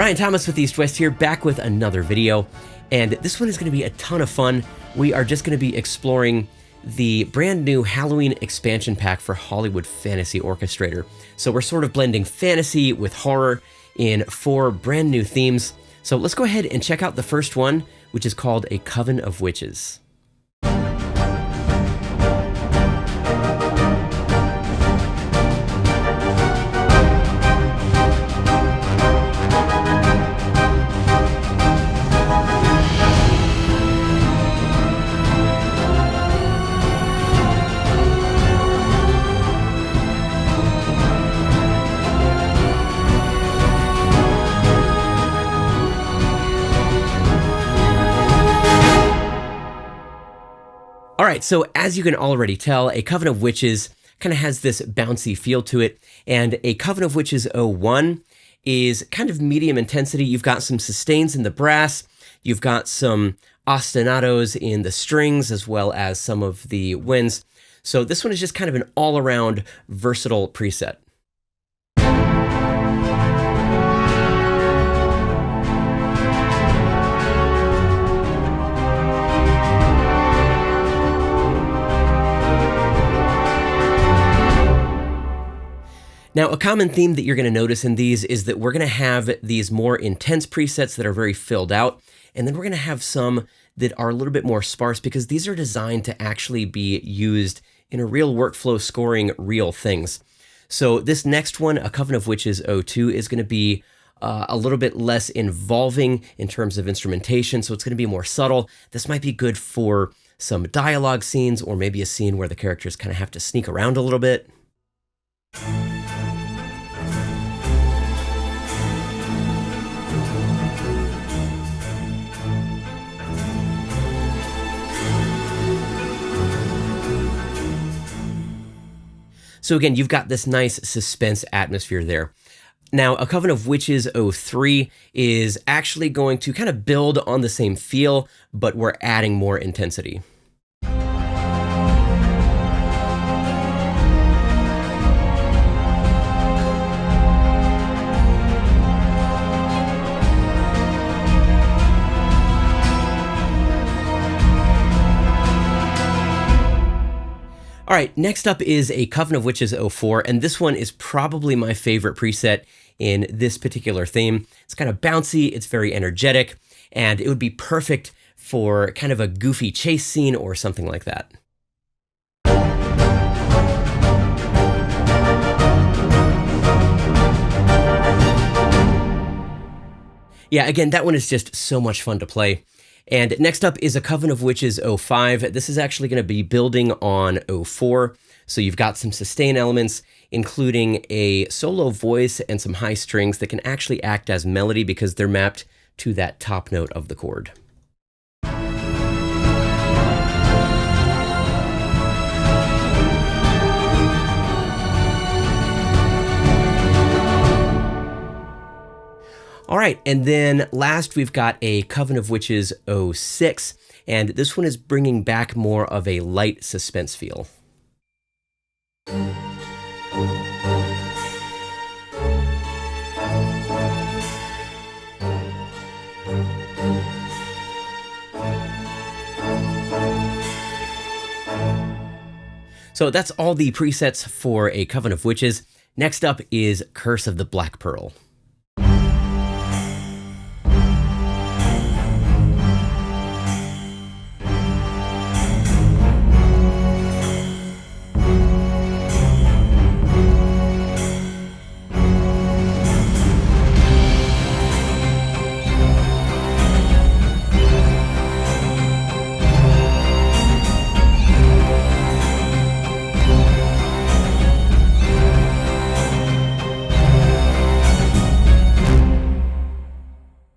Ryan Thomas with EastWest here, back with another video, and this one is going to be a ton of fun. We are just going to be exploring the brand new Halloween expansion pack for Hollywood Fantasy Orchestrator. So we're sort of blending fantasy with horror in 4 brand new themes. So let's go ahead and check out the first one, which is called a Coven of Witches. All right, so as you can already tell, a Coven of Witches kind of has this bouncy feel to it, and a Coven of Witches 01 is kind of medium intensity. You've got some sustains in the brass, you've got some ostinatos in the strings, as well as some of the winds. So this one is just kind of an all-around versatile preset. Now, a common theme that you're going to notice in these is that we're going to have these more intense presets that are very filled out, and then we're going to have some that are a little bit more sparse because these are designed to actually be used in a real workflow scoring real things. So this next one, a Coven of Witches 02, is going to be a little bit less involving in terms of instrumentation, so it's going to be more subtle. This might be good for some dialogue scenes or maybe a scene where the characters kind of have to sneak around a little bit. So again, you've got this nice suspense atmosphere there. Now, a Coven of Witches 03 is actually going to kind of build on the same feel, but we're adding more intensity. All right, next up is a Coven of Witches 04, and this one is probably my favorite preset in this particular theme. It's kind of bouncy, it's very energetic, and it would be perfect for kind of a goofy chase scene or something like that. Yeah, again, that one is just so much fun to play. And next up is a Coven of Witches 05. This is actually going to be building on 04. So you've got some sustain elements, including a solo voice and some high strings that can actually act as melody because they're mapped to that top note of the chord. All right, and then last we've got a Coven of Witches 06, and this one is bringing back more of a light suspense feel. So that's all the presets for a Coven of Witches. Next up is Curse of the Black Pearl.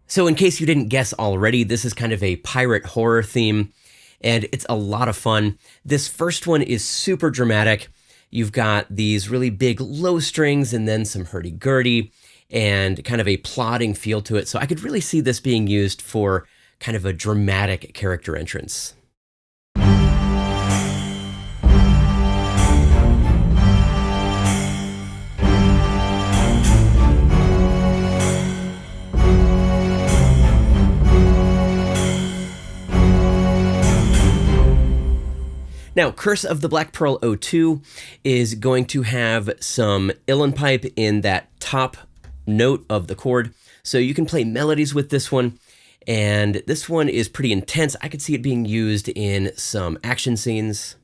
So in case you didn't guess already, this is kind of a pirate horror theme, and it's a lot of fun. This first one is super dramatic. You've got these really big low strings and then some hurdy-gurdy and kind of a plodding feel to it. So I could really see this being used for kind of a dramatic character entrance. Now, Curse of the Black Pearl 02 is going to have some uilleann pipe in that top note of the chord. So you can play melodies with this one. And this one is pretty intense. I could see it being used in some action scenes.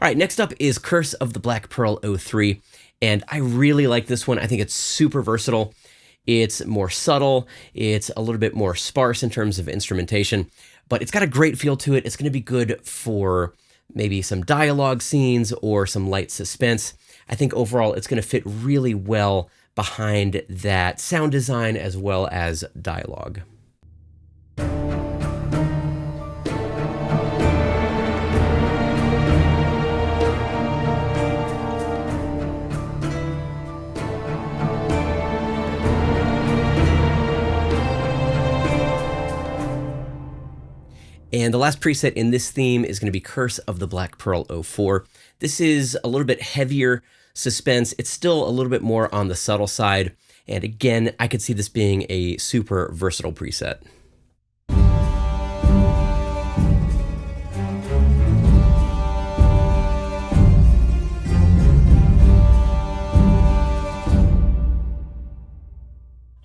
All right, next up is Curse of the Black Pearl 03, and I really like this one. I think it's super versatile. It's more subtle. It's a little bit more sparse in terms of instrumentation, but it's got a great feel to it. It's going to be good for maybe some dialogue scenes or some light suspense. I think overall it's going to fit really well behind that sound design as well as dialogue. And the last preset in this theme is going to be Curse of the Black Pearl 04. This is a little bit heavier suspense. It's still a little bit more on the subtle side. And again, I could see this being a super versatile preset.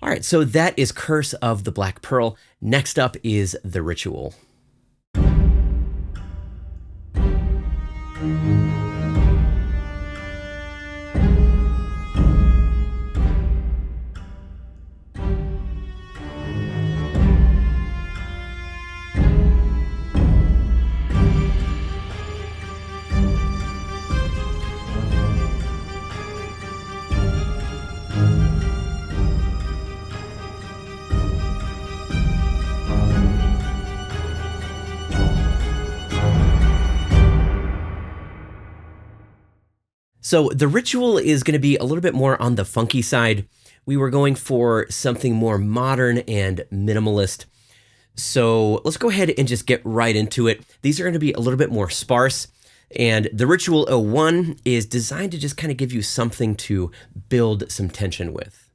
All right, so that is Curse of the Black Pearl. Next up is The Ritual. So The Ritual is going to be a little bit more on the funky side. We were going for something more modern and minimalist. So let's go ahead and just get right into it. These are going to be a little bit more sparse. And The Ritual 01 is designed to just kind of give you something to build some tension with.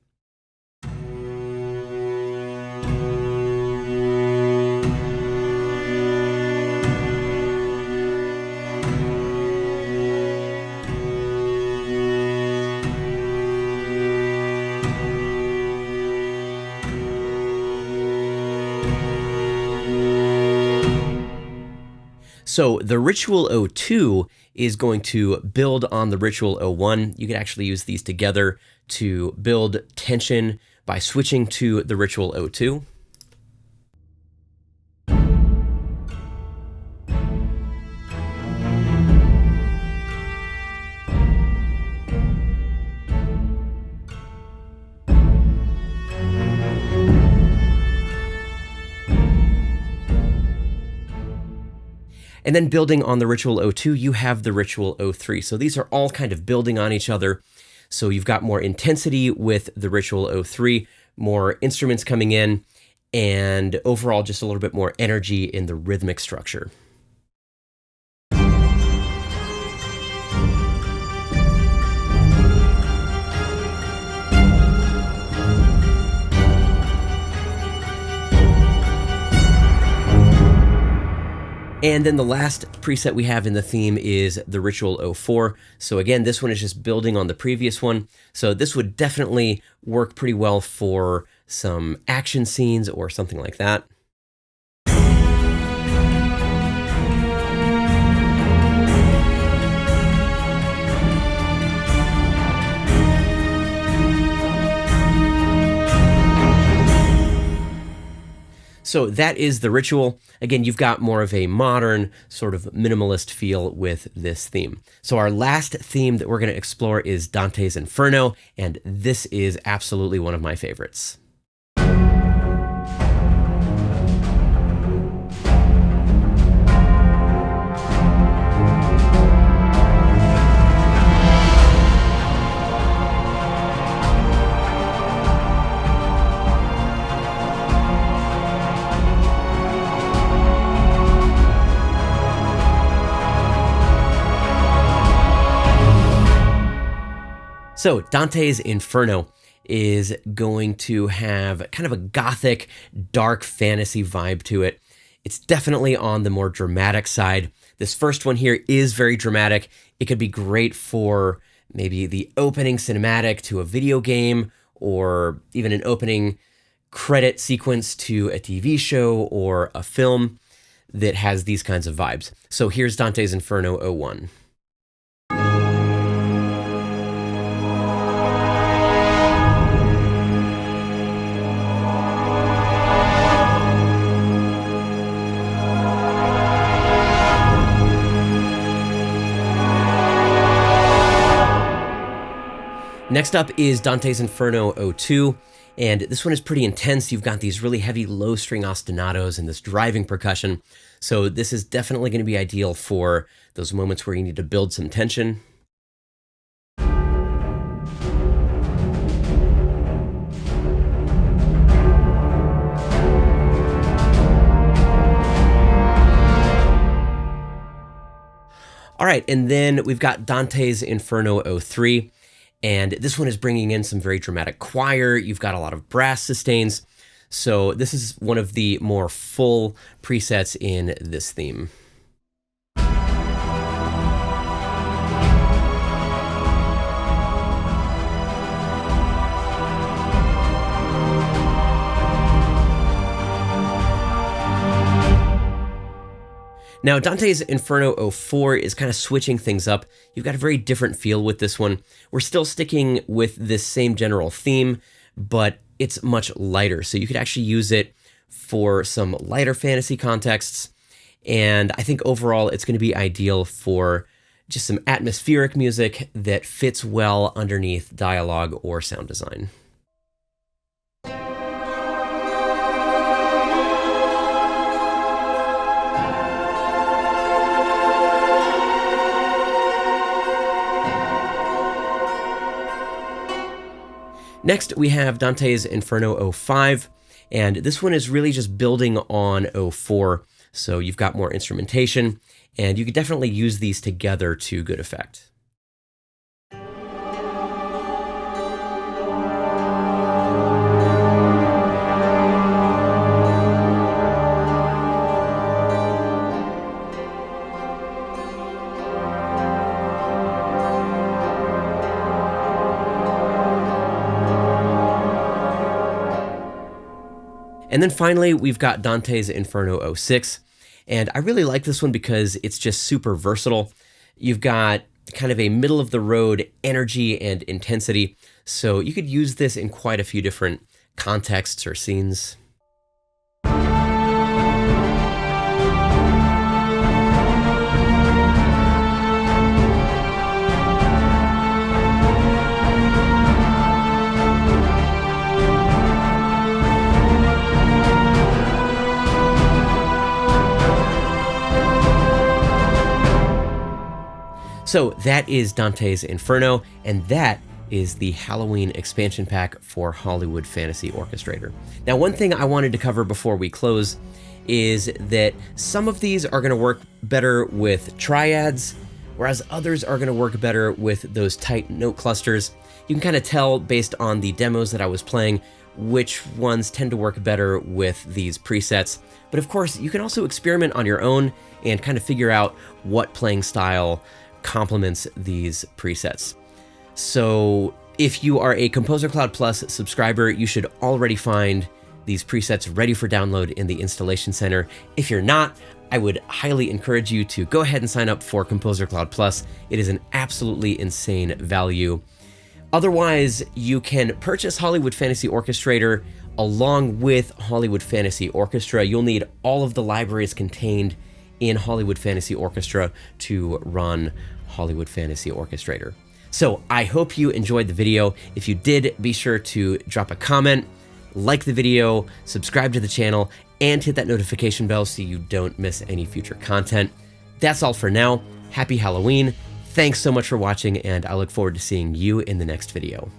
So The Ritual 02 is going to build on The Ritual 01. You could actually use these together to build tension by switching to The Ritual 02. And then building on The Ritual 02, you have The Ritual 03. So these are all kind of building on each other. So you've got more intensity with The Ritual 03, more instruments coming in, and overall just a little bit more energy in the rhythmic structure. And then the last preset we have in the theme is The Ritual 04. So again, this one is just building on the previous one. So this would definitely work pretty well for some action scenes or something like that. So that is The Ritual. Again, you've got more of a modern, sort of minimalist feel with this theme. So our last theme that we're going to explore is Dante's Inferno, and this is absolutely one of my favorites. So Dante's Inferno is going to have kind of a gothic, dark fantasy vibe to it. It's definitely on the more dramatic side. This first one here is very dramatic. It could be great for maybe the opening cinematic to a video game, or even an opening credit sequence to a TV show or a film that has these kinds of vibes. So here's Dante's Inferno 01. Next up is Dante's Inferno 02, and this one is pretty intense. You've got these really heavy low-string ostinatos and this driving percussion, so this is definitely going to be ideal for those moments where you need to build some tension. All right, and then we've got Dante's Inferno 03. And this one is bringing in some very dramatic choir. You've got a lot of brass sustains. So this is one of the more full presets in this theme. Now, Dante's Inferno 04 is kind of switching things up. You've got a very different feel with this one. We're still sticking with this same general theme, but it's much lighter. So you could actually use it for some lighter fantasy contexts. And I think overall it's going to be ideal for just some atmospheric music that fits well underneath dialogue or sound design. Next, we have Dante's Inferno 05, and this one is really just building on 04. So you've got more instrumentation, and you could definitely use these together to good effect. And then finally, we've got Dante's Inferno 06. And I really like this one because it's just super versatile. You've got kind of a middle of the road energy and intensity. So you could use this in quite a few different contexts or scenes. So that is Dante's Inferno, and that is the Halloween expansion pack for Hollywood Fantasy Orchestrator. Now, one thing I wanted to cover before we close is that some of these are going to work better with triads, whereas others are going to work better with those tight note clusters. You can kind of tell based on the demos that I was playing which ones tend to work better with these presets. But of course, you can also experiment on your own and kind of figure out what playing style complements these presets. So if you are a ComposerCloud Plus subscriber, you should already find these presets ready for download in the installation center. If you're not, I would highly encourage you to go ahead and sign up for ComposerCloud Plus. It is an absolutely insane value. Otherwise, you can purchase Hollywood Fantasy Orchestrator along with Hollywood Fantasy Orchestra. You'll need all of the libraries contained in Hollywood Fantasy Orchestra to run Hollywood Fantasy Orchestrator. So I hope you enjoyed the video. If you did, be sure to drop a comment, like the video, subscribe to the channel, and hit that notification bell so you don't miss any future content. That's all for now. Happy Halloween. Thanks so much for watching, and I look forward to seeing you in the next video.